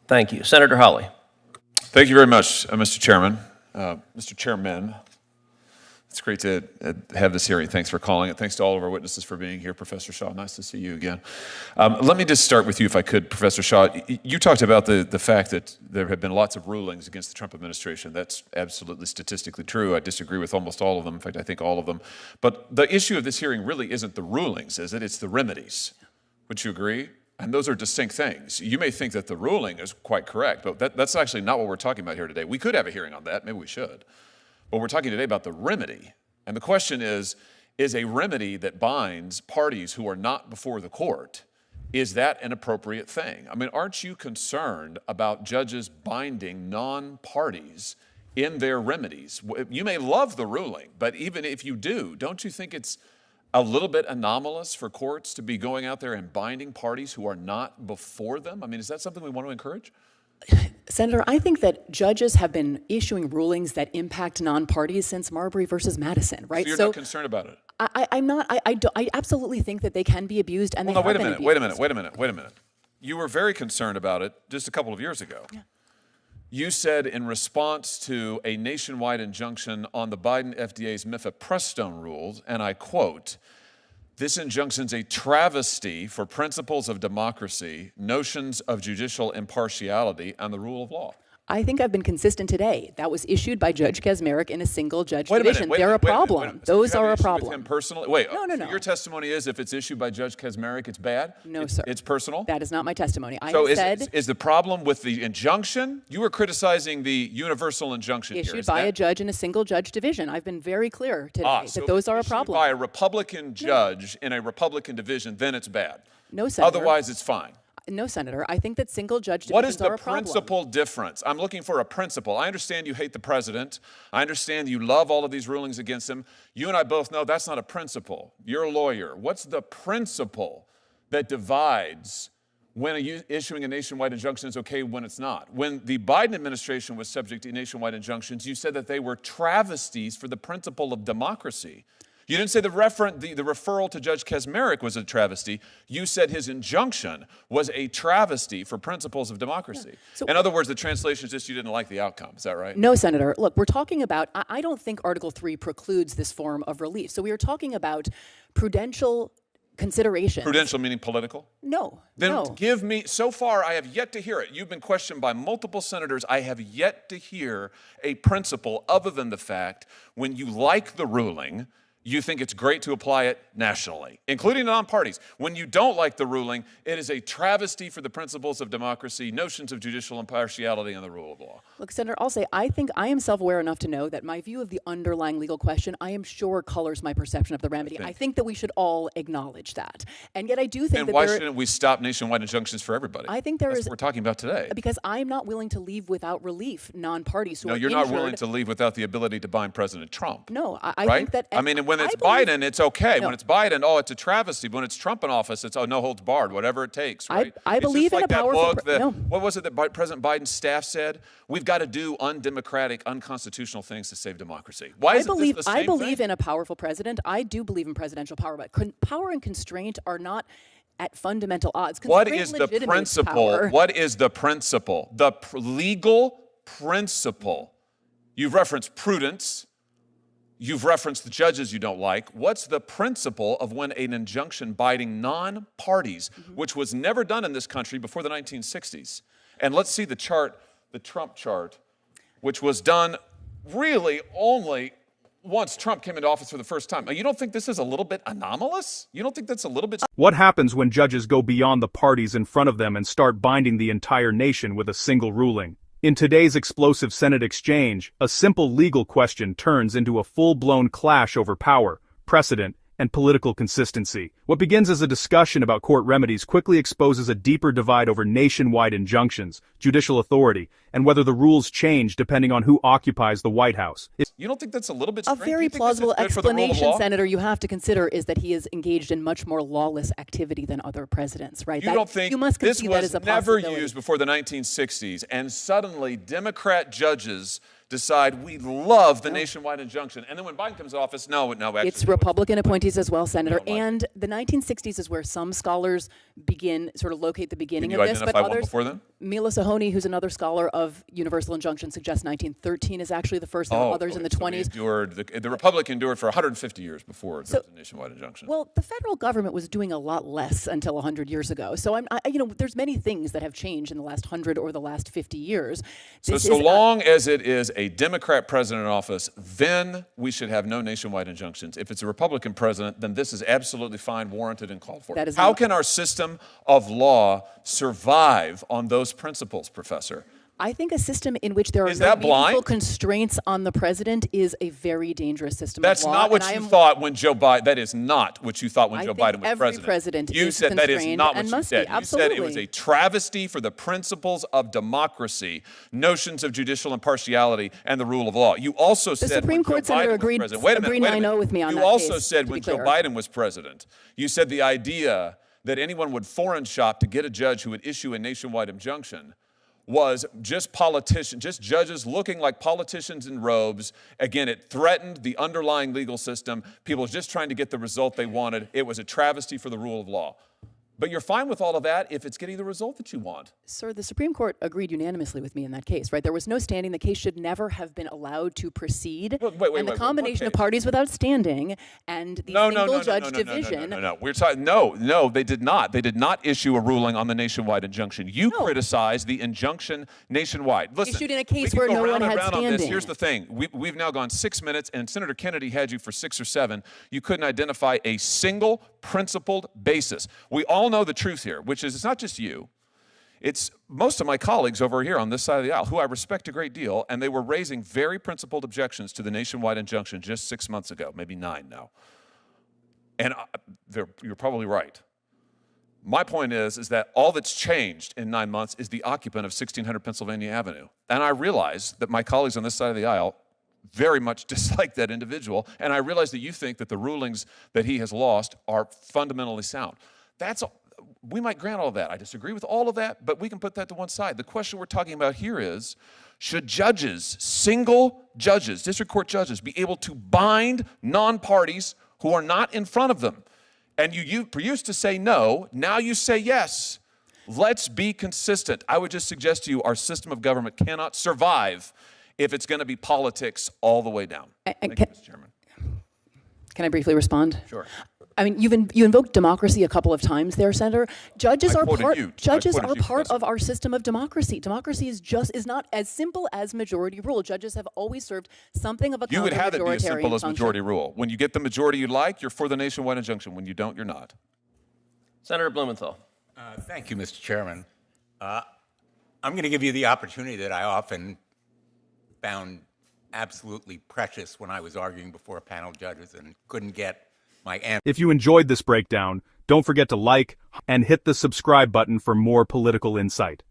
Thank you. Senator Hawley. Thank you very much, Mr. Chairman. Mr. Chairman, it's great to have this hearing. Thanks for calling it. Thanks to all of our witnesses for being here. Professor Shaw, nice to see you again. Let me just start with you, if I could, Professor Shaw. You talked about the fact that there have been lots of rulings against the Trump administration. That's absolutely statistically true. I disagree with almost all of them. In fact, I think all of them. But the issue of this hearing really isn't the rulings, is it? It's the remedies. Would you agree? And those are distinct things. You may think that the ruling is quite correct, but that's actually not what we're talking about here today. We could have a hearing on that. Maybe we should. But we're talking today about the remedy. And the question is a remedy that binds parties who are not before the court, is that an appropriate thing? I mean, aren't you concerned about judges binding non-parties in their remedies? You may love the ruling, but even if you do, don't you think it's a little bit anomalous for courts to be going out there and binding parties who are not before them? I mean, is that something we want to encourage? Senator, I think that judges have been issuing rulings that impact non-parties since Marbury versus Madison, right? So you're not concerned about it? I'm not. I absolutely think that they can be abused, and wait a minute. You were very concerned about it just a couple of years ago. Yeah. You said in response to a nationwide injunction on the Biden FDA's mifepristone rules, and I quote, "This injunction's a travesty for principles of democracy, notions of judicial impartiality, and the rule of law." I think I've been consistent today. That was issued by Judge Kaczmarek in a single judge division. They're a problem. Those are a problem. With him personally? Wait, no. So your testimony is if it's issued by Judge Kaczmarek, it's bad? No, sir. It's personal? That is not my testimony. Is the problem with the injunction? You were criticizing the universal injunction issued by a judge in a single judge division. I've been very clear today that those are a problem. By a Republican judge in a Republican division, then it's bad. No, Senator. Otherwise, it's fine. No, Senator. I think that single judge divisions are a problem. What is the principal difference? I'm looking for a principle. I understand you hate the president. I understand you love all of these rulings against him. You and I both know that's not a principle. You're a lawyer. What's the principle that divides when issuing a nationwide injunction is okay when it's not? When the Biden administration was subject to nationwide injunctions, you said that they were travesties for the principle of democracy. You didn't say the referral to Judge Kaczmarek was a travesty. You said his injunction was a travesty for principles of democracy. Yeah. So, in other words, the translation is just you didn't like the outcome. Is that right? No, Senator. Look, we're talking about, I don't think Article 3 precludes this form of relief. So we are talking about prudential considerations. Prudential meaning political? No. Then give me, so far I have yet to hear it. You've been questioned by multiple senators. I have yet to hear a principle other than the fact when you like the ruling, you think it's great to apply it nationally, including non-parties. When you don't like the ruling, it is a travesty for the principles of democracy, notions of judicial impartiality, and the rule of law. Look, Senator, I'll say I think I am self-aware enough to know that my view of the underlying legal question, I am sure colors my perception of the remedy. I think that we should all acknowledge that. And yet I do think that why shouldn't we stop nationwide injunctions for everybody? I think that's what we're talking about today. Because I'm not willing to leave without relief non-parties who are injured. No, you're not willing to leave without the ability to bind President Trump. No, I think that... I mean, when it's Biden, it's okay. No. When it's Biden, it's a travesty. When it's Trump in office, it's no holds barred, whatever it takes, right? I believe in a powerful... What was it that President Biden's staff said? We've got to do undemocratic, unconstitutional things to save democracy. Why is this the same I believe thing? In a powerful president. I do believe in presidential power, but power and constraint are not at fundamental odds. What is the principle? What is the principle? The legal principle. You've referenced prudence. You've referenced the judges you don't like. What's the principle of when an injunction binding non-parties, which was never done in this country before the 1960s? And let's see the chart, the Trump chart, which was done really only once Trump came into office for the first time. You don't think this is a little bit anomalous? You don't think that's a little bit... What happens when judges go beyond the parties in front of them and start binding the entire nation with a single ruling? In today's explosive Senate exchange, a simple legal question turns into a full-blown clash over power, precedent, and political consistency. What begins as a discussion about court remedies quickly exposes a deeper divide over nationwide injunctions, judicial authority, and whether the rules change depending on who occupies the White House. You don't think that's a little bit strange? A very plausible explanation, Senator, you have to consider is that he is engaged in much more lawless activity than other presidents, right? You don't think you must this concede that was as a never possibility. used before the 1960s, and suddenly Democrat judges decide we love the nationwide injunction. And then when Biden comes to office, no, actually. It's Republican appointees as well, Senator. And the 1960s is where some scholars sort of locate the beginning of this. But identify one others, before then? Mila Sahoni, who's another scholar of universal injunction, suggests 1913 is actually the first. There were others in the 20s. The Republic endured for 150 years before there was a nationwide injunction. Well, the federal government was doing a lot less until 100 years ago. So there's many things that have changed in the last 100 or the last 50 years. So long as it is a Democrat president in office, then we should have no nationwide injunctions. If it's a Republican president, then this is absolutely fine, warranted, and called for. How can our system of law survive on those principles, Professor? I think a system in which there are no meaningful constraints on the president is a very dangerous system of law. That's not what you thought when Joe Biden. That is not what you thought when Joe Biden was every president You is said that is not what and you must said. be. Absolutely. You said it was a travesty for the principles of democracy, notions of judicial impartiality, and the rule of law. You also said the Supreme Court senator agreed 9-0 with me on that. You also said when Joe Biden was president, you said the idea that anyone would foreign shop to get a judge who would issue a nationwide injunction was just judges looking like politicians in robes. Again, it threatened the underlying legal system. People just trying to get the result they wanted. It was a travesty for the rule of law. But you're fine with all of that if it's getting the result that you want. Sir, the Supreme Court agreed unanimously with me in that case, right? There was no standing. The case should never have been allowed to proceed. And the combination of parties without standing and the single-judge division. We're talking. No, they did not. They did not issue a ruling on the nationwide injunction. You criticized the injunction nationwide. Listen, issued in a case where no one had standing. Here's the thing. We've now gone 6 minutes, and Senator Kennedy had you for 6 or 7. You couldn't identify a single principled basis. We all know the truth here, which is it's not just you. It's most of my colleagues over here on this side of the aisle, who I respect a great deal, and they were raising very principled objections to the nationwide injunction just 6 months ago, maybe 9 now. And you're probably right. My point is that all that's changed in 9 months is the occupant of 1600 Pennsylvania Avenue. And I realize that my colleagues on this side of the aisle very much dislike that individual, and I realize that you think that the rulings that he has lost are fundamentally sound. We might grant all of that. I disagree with all of that, but we can put that to one side. The question we're talking about here is, should judges, single judges, district court judges, be able to bind non-parties who are not in front of them? And you used to say no, now you say yes. Let's be consistent. I would just suggest to you our system of government cannot survive if it's going to be politics all the way down. Thank you, Mr. Chairman. Can I briefly respond? Sure. I mean, you invoked democracy a couple of times there, Senator. Judges are part of our system of democracy. Democracy is not as simple as majority rule. Judges have always served something of a You would have it be as simple as function. majority rule. When you get the majority you like, you're for the nationwide injunction. When you don't, you're not. Senator Blumenthal. Thank you, Mr. Chairman. I'm going to give you the opportunity that I often found absolutely precious when I was arguing before a panel of judges and couldn't get my answer. If you enjoyed this breakdown, don't forget to like and hit the subscribe button for more political insight.